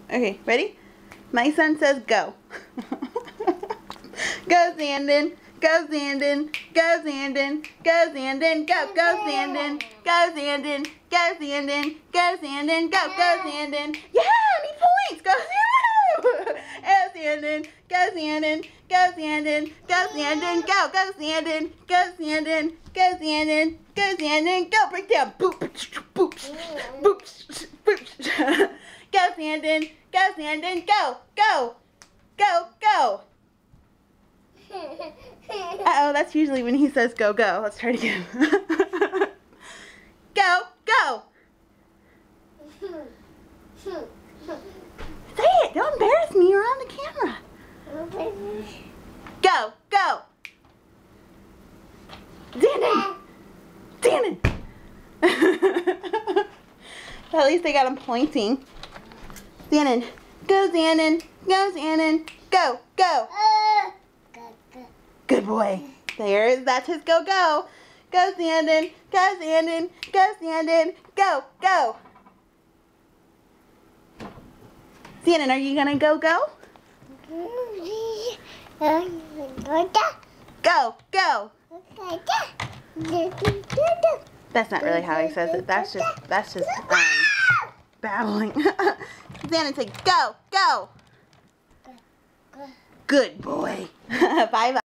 Okay, ready? My son says go. Go Zandon, go Zandon, go Zandon, go Zandon, go Zandon, go Zandon, go Zandon, go Zandon, go Zandon. Yeah, need points. Go Zandon, go Zandon, go Zandon, go Zandon, go Zandon, go Zandon, go Zandon, go Zandon, go break down. Boop, boop, boop, boop. Go Zandon, go Zandon, go. Uh-oh, that's usually when he says go, go. Let's try it again. Go. Say it. Don't embarrass me. You're on the camera. Go. Zandon. At least they got him pointing. Zandon. Go, Zandon. Go, Zandon. Go. Good boy. That's his go. Go Zandon. Go Zandon. Go Zandon. Go. Zandon, are you gonna go? Go. That's not really how he says it. That's just babbling. Zandon, say go. Good boy. Bye.